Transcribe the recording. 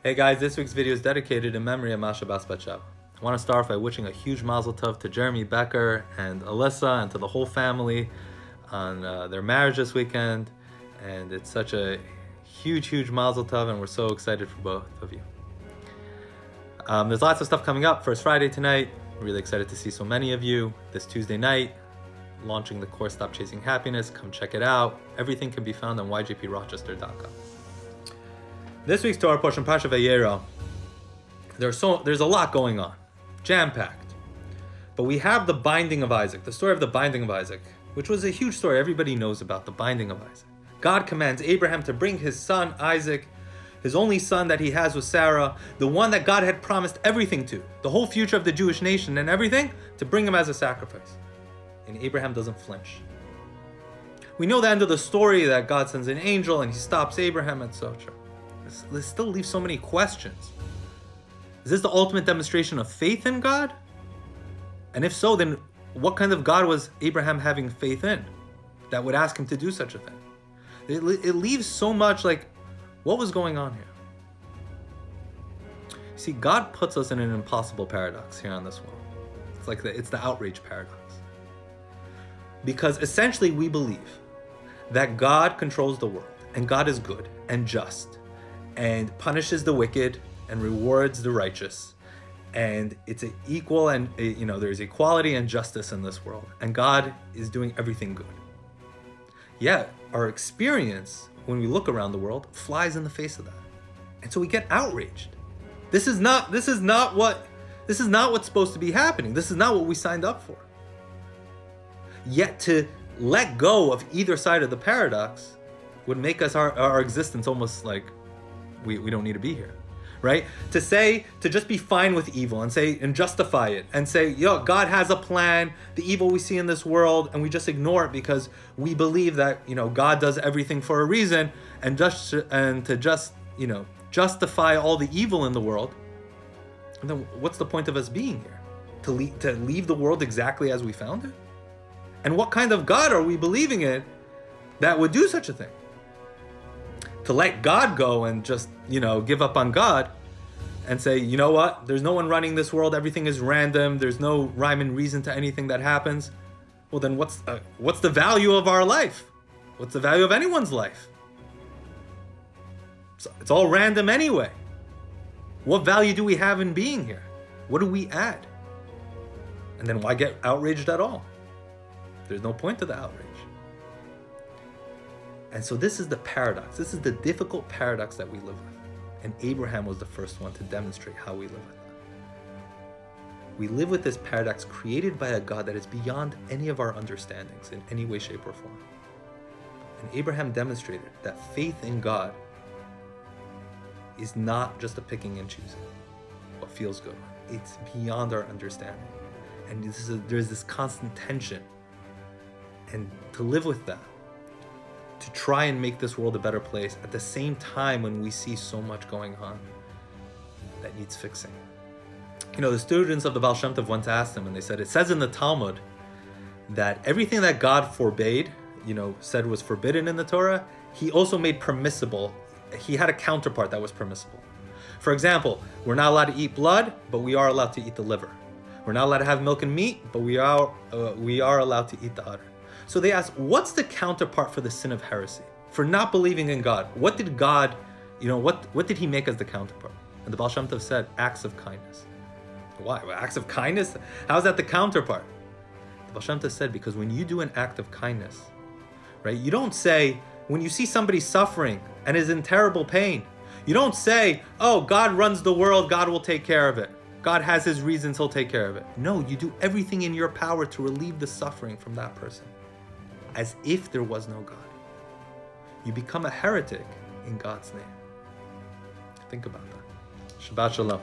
Hey guys, this week's video is dedicated in memory of Masha Bas Bat Sheva. I want to start off by wishing a huge mazel tov to Jeremy Becker and Alyssa and to the whole family on their marriage this weekend. And it's such a huge mazel tov, and we're so excited for both of you. There's lots of stuff coming up. First Friday tonight. Really excited to see so many of you. This Tuesday night, launching the course Stop Chasing Happiness. Come check it out. Everything can be found on yjprochester.com. This week's Torah portion, Parsha Vayeira, there's a lot going on, jam-packed. But we have the binding of Isaac, the story of the binding of Isaac, which was a huge story. Everybody knows about the binding of Isaac. God commands Abraham to bring his son Isaac, his only son that he has with Sarah, the one that God had promised everything to, the whole future of the Jewish nation and everything, to bring him as a sacrifice. And Abraham doesn't flinch. We know the end of the story, that God sends an angel and he stops Abraham, etc. This still leaves so many questions. Is this the ultimate demonstration of faith in God? And if so, then what kind of God was Abraham having faith in that would ask him to do such a thing? It leaves so much like, what was going on here? See, God puts us in an impossible paradox here on this world. It's the outrage paradox. Because essentially we believe that God controls the world and God is good and just and punishes the wicked and rewards the righteous, and it's equal, and there's equality and justice in this world, and God is doing everything good. Yet our experience when we look around the world flies in the face of that, and so we get outraged. This is not what's supposed to be happening. This is not what we signed up for. Yet to let go of either side of the paradox would make us our existence almost like we don't need to be here, right? To just be fine with evil and justify it and say, God has a plan, the evil we see in this world, and we just ignore it because we believe that, God does everything for a reason, and to justify all the evil in the world. And then what's the point of us being here? To leave the world exactly as we found it? And what kind of God are we believing in that would do such a thing? To let God go and just, give up on God and say, you know what? There's no one running this world. Everything is random. There's no rhyme and reason to anything that happens. Well, then what's the value of our life? What's the value of anyone's life? So it's all random anyway. What value do we have in being here? What do we add? And then why get outraged at all? There's no point to the outrage. And so this is the paradox. This is the difficult paradox that we live with. And Abraham was the first one to demonstrate how we live with it. We live with this paradox created by a God that is beyond any of our understandings in any way, shape, or form. And Abraham demonstrated that faith in God is not just a picking and choosing what feels good. It's beyond our understanding. And there's this constant tension. And to live with that, to try and make this world a better place at the same time when we see so much going on that needs fixing. The students of the Baal Shem Tov once asked him, and they said, it says in the Talmud that everything that God forbade, said was forbidden in the Torah, he also made permissible. He had a counterpart that was permissible. For example, we're not allowed to eat blood, but we are allowed to eat the liver. We're not allowed to have milk and meat, but we are allowed to eat the udder. So they asked, what's the counterpart for the sin of heresy? For not believing in God? What did God, what did he make as the counterpart? And the Baal Shem Tov said, acts of kindness. Why? Acts of kindness? How is that the counterpart? The Baal Shem Tov said, because when you do an act of kindness, right, you don't say, when you see somebody suffering and is in terrible pain, you don't say, oh, God runs the world, God will take care of it. God has his reasons, he'll take care of it. No, you do everything in your power to relieve the suffering from that person, as if there was no God. You become a heretic in God's name. Think about that. Shabbat Shalom.